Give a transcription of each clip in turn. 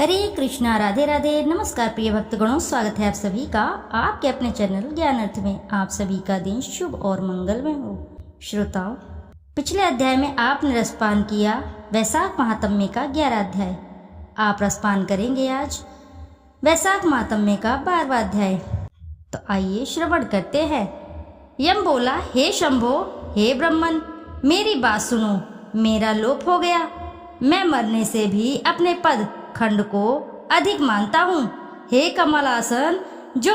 हरे कृष्णा, राधे राधे। नमस्कार प्रिय भक्तगणों, स्वागत है आप सभी का आपके अपने चैनल ज्ञान अर्थ में। आप सभी का दिन शुभ और मंगलमय हो। श्रोताओं, पिछले अध्याय में आपने रसपान किया वैशाख महात्म्य का 11वां अध्याय। आप रसपान करेंगे आज वैशाख महात्म्य का 12वां अध्याय। तो आइए श्रवण करते हैं। यम बोला, हे शंभो, हे ब्रह्मन, मेरी बात सुनो। मेरा लोप हो गया। मैं मरने से भी अपने पद खंड को अधिक मानता हूँ। हे कमलासन, जो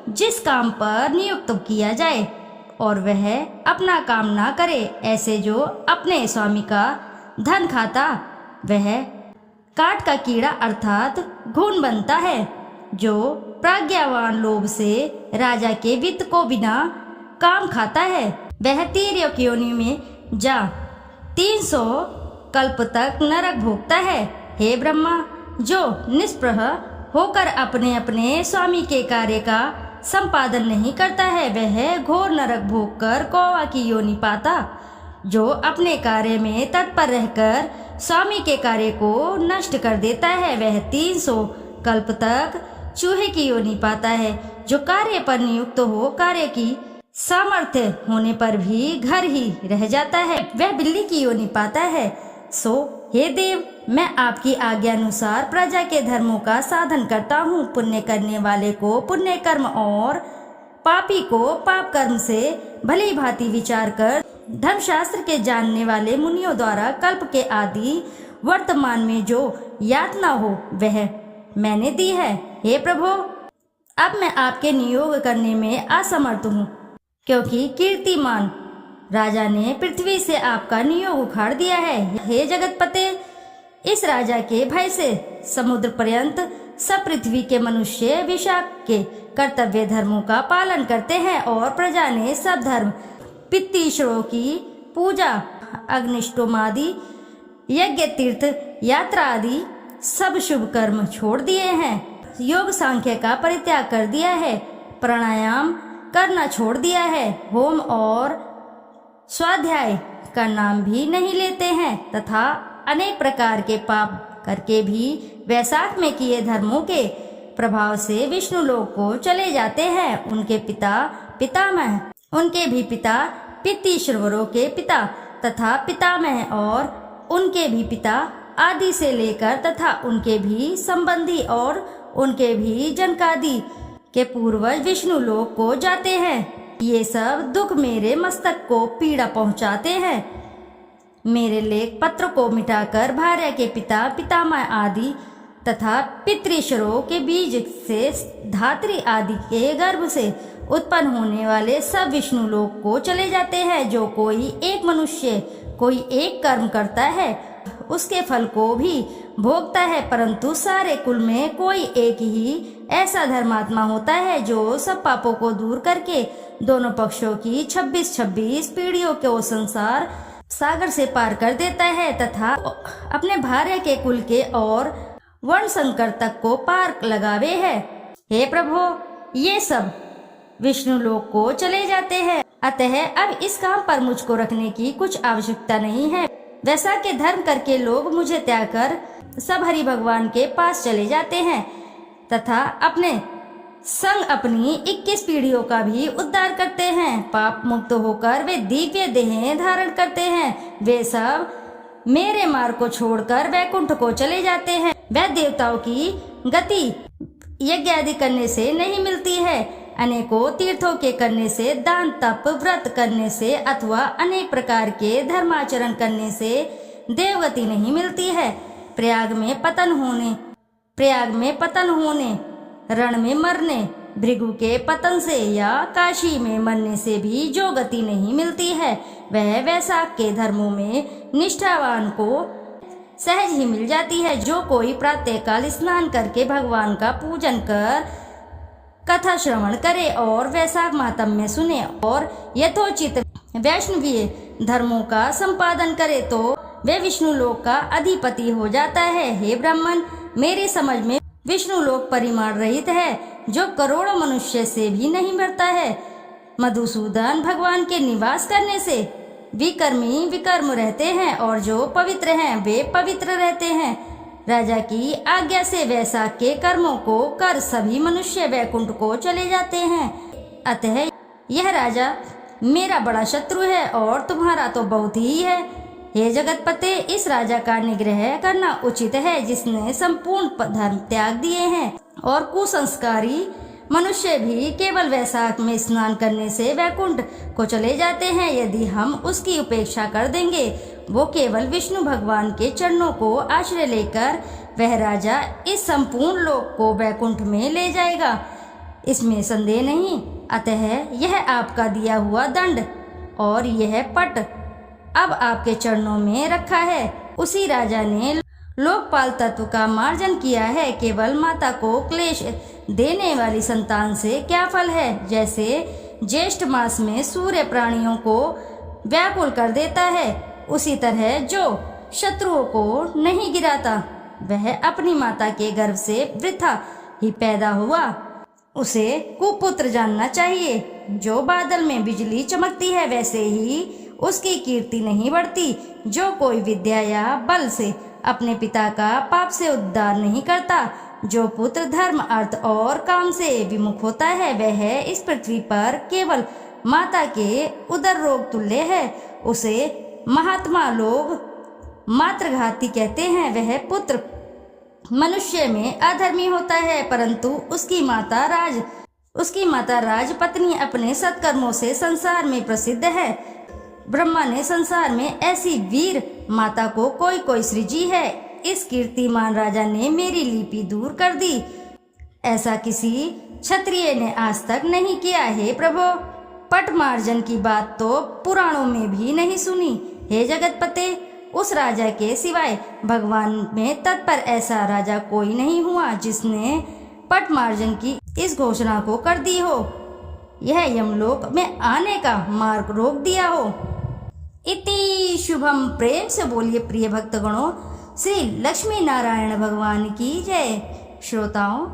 जिस काम पर नियुक्त किया जाए और वह अपना काम ना करे, ऐसे जो अपने स्वामी का धन खाता वह काट का कीड़ा अर्थात घून बनता है। जो प्रज्ञावान लोभ से राजा के वित्त को बिना काम खाता है वह तिर्यक योनि में जा 300 कल्प तक नरक भोगता है। हे ब्रह्मा, जो निष्प्रह होकर अपने अपने स्वामी के कार्य का संपादन नहीं करता है वह घोर नरक भोग कर कौवा की योनि पाता। जो अपने कार्य में तत्पर रहकर स्वामी के कार्य को नष्ट कर देता है वह 300 कल्प तक चूहे की योनि पाता है। जो कार्य पर नियुक्त हो, कार्य की सामर्थ्य होने पर भी घर ही रह जाता है, वह बिल्ली की योनि पाता है। सो हे देव, मैं आपकी आज्ञा अनुसार प्रजा के धर्मों का साधन करता हूँ। पुण्य करने वाले को पुण्य कर्म और पापी को पाप कर्म से भली भांति विचार कर धर्मशास्त्र के जानने वाले मुनियों द्वारा कल्प के आदि वर्तमान में जो यातना हो वह मैंने दी है। हे प्रभु, अब मैं आपके नियोग करने में असमर्थ हूँ, क्योंकि कीर्तिमान राजा ने पृथ्वी से आपका नियोग उखाड़ दिया है। हे जगतपते, इस राजा के भय से समुद्र पर्यंत सब पृथ्वी के मनुष्य विशाख के कर्तव्य धर्मों का पालन करते हैं और प्रजा ने सब धर्म, पितृईश्वरों की पूजा, अग्निष्टोमादि, यज्ञ, तीर्थ यात्रा आदि सब शुभ कर्म छोड़ दिए हैं। योग सांख्य का परित्याग कर दिया है, प्राणायाम करना छोड़ दिया है, होम और स्वाध्याय का नाम भी नहीं लेते हैं तथा अनेक प्रकार के पाप करके भी वैशाख में किए धर्मों के प्रभाव से विष्णु लोक को चले जाते हैं। उनके पिता पितामह, उनके भी पिता पितृईश्वरों के पिता तथा पितामह और उनके भी पिता आदि से लेकर तथा उनके भी संबंधी और उनके भी जनकादि के पूर्वज विष्णु लोक को जाते हैं। ये सब दुख मेरे मस्तक को पीड़ा पहुंचाते हैं। मेरे लेख पत्र को मिटाकर भार्या के पिता पितामह आदि तथा पितृईश्वरों के बीज से धात्री आदि के गर्भ से उत्पन्न होने वाले सब विष्णु लोक को चले जाते हैं। जो कोई एक मनुष्य कोई एक कर्म करता है उसके फल को भी भोगता है, परंतु सारे कुल में कोई एक ही ऐसा धर्मात्मा होता है जो सब पापों को दूर करके दोनों पक्षों की 26-26 पीढ़ियों को संसार सागर से पार कर देता है तथा अपने भार्य के कुल के और वर्ण संकर तक को पार लगावे है। हे प्रभु, ये सब विष्णु लोक को चले जाते हैं, अतः अब इस काम पर मुझको रखने की कुछ आवश्यकता नहीं है। वैसा के धर्म करके लोग मुझे त्याग कर सब हरि भगवान के पास चले जाते हैं तथा अपने संग अपनी 21 पीढ़ियों का भी उद्धार करते हैं। पाप मुक्त होकर वे दिव्य देह धारण करते हैं। वे सब मेरे मार्ग को छोड़कर वैकुंठ को चले जाते हैं। वह देवताओं की गति यज्ञ आदि करने से नहीं मिलती है, अनेकों तीर्थों के करने से, दान तप व्रत करने से अथवा अनेक प्रकार के धर्माचरण करने से देवगति नहीं मिलती है। प्रयाग में पतन होने, रण में मरने, भृगु के पतन से या काशी में मरने से भी जो गति नहीं मिलती है वह वैशाख के धर्मों में निष्ठावान को सहज ही मिल जाती है। जो कोई प्रातःकाल स्नान करके भगवान का पूजन कर कथा श्रवण करे और वैशाख महात्म्य सुने और यथोचित वैष्णवीय धर्मों का संपादन करे तो वे विष्णु लोक का अधिपति हो जाता है। हे ब्राह्मण, मेरी समझ में विष्णु लोक परिमाण रहित है, जो करोड़ों मनुष्य से भी नहीं बढ़ता है। मधुसूदन, भगवान के निवास करने से विकर्मी विकर्म रहते हैं और जो पवित्र हैं वे पवित्र रहते हैं। राजा की आज्ञा से वैशाख के कर्मों को कर सभी मनुष्य वैकुंठ को चले जाते हैं। अतः यह राजा मेरा बड़ा शत्रु है और तुम्हारा तो बहुत ही है। हे जगतपते, इस राजा का निग्रह करना उचित है जिसने संपूर्ण धर्म त्याग दिए हैं और कुसंस्कारी मनुष्य भी केवल वैशाख में स्नान करने से वैकुंठ को चले जाते हैं। यदि हम उसकी उपेक्षा कर देंगे, वो केवल विष्णु भगवान के चरणों को आश्रय लेकर वह राजा इस संपूर्ण लोक को वैकुंठ में ले जाएगा, इसमें संदेह नहीं। अतः यह आपका दिया हुआ दंड और यह पट अब आपके चरणों में रखा है। उसी राजा ने लोकपाल तत्व का मार्जन किया है। केवल माता को क्लेश देने वाली संतान से क्या फल है। जैसे ज्येष्ठ मास में सूर्य प्राणियों को व्याकुल कर देता है, उसी तरह जो शत्रुओं को नहीं गिराता वह अपनी माता के गर्भ से वृथा ही पैदा हुआ। उसे कुपुत्र जानना चाहिए। जो बादल में बिजली चमकती है वैसे ही उसकी कीर्ति नहीं बढ़ती। जो कोई विद्या या बल से अपने पिता का पाप से उद्धार नहीं करता, जो पुत्र धर्म अर्थ और काम से विमुख होता है, वह इस पृथ्वी पर केवल माता के उदर रोग तुल्य है। उसे महात्मा लोग मातृघाती कहते हैं। वह पुत्र मनुष्य में अधर्मी होता है, परंतु उसकी माता राजपत्नी अपने सत्कर्मों से संसार में प्रसिद्ध है। ब्रह्मा ने संसार में ऐसी वीर माता को कोई सृजी है। इस कीर्तिमान राजा ने मेरी लिपि दूर कर दी। ऐसा किसी क्षत्रिय ने आज तक नहीं किया। हे प्रभु, पटमार्जन की बात तो पुराणों में भी नहीं सुनी। हे जगतपते, उस राजा के सिवाय भगवान में तत्पर ऐसा राजा कोई नहीं हुआ जिसने पटमार्जन की इस घोषणा को कर दी हो, यह यमलोक में आने का मार्ग रोक दिया हो। इति शुभम। प्रेम से बोलिए प्रिय भक्तगणों, श्री लक्ष्मी नारायण भगवान की जय। श्रोताओं,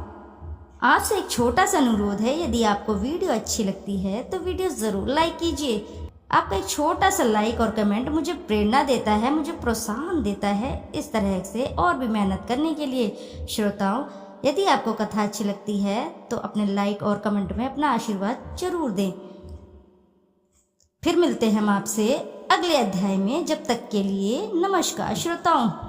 आपसे एक छोटा सा अनुरोध है, यदि आपको वीडियो अच्छी लगती है तो वीडियो ज़रूर लाइक कीजिए। आपका एक छोटा सा लाइक और कमेंट मुझे प्रेरणा देता है, मुझे प्रोत्साहन देता है इस तरह से और भी मेहनत करने के लिए। श्रोताओं, यदि आपको कथा अच्छी लगती है तो अपने लाइक और कमेंट में अपना आशीर्वाद जरूर दें। फिर मिलते हैं हम आपसे अगले अध्याय में। जब तक के लिए नमस्कार श्रोताओं।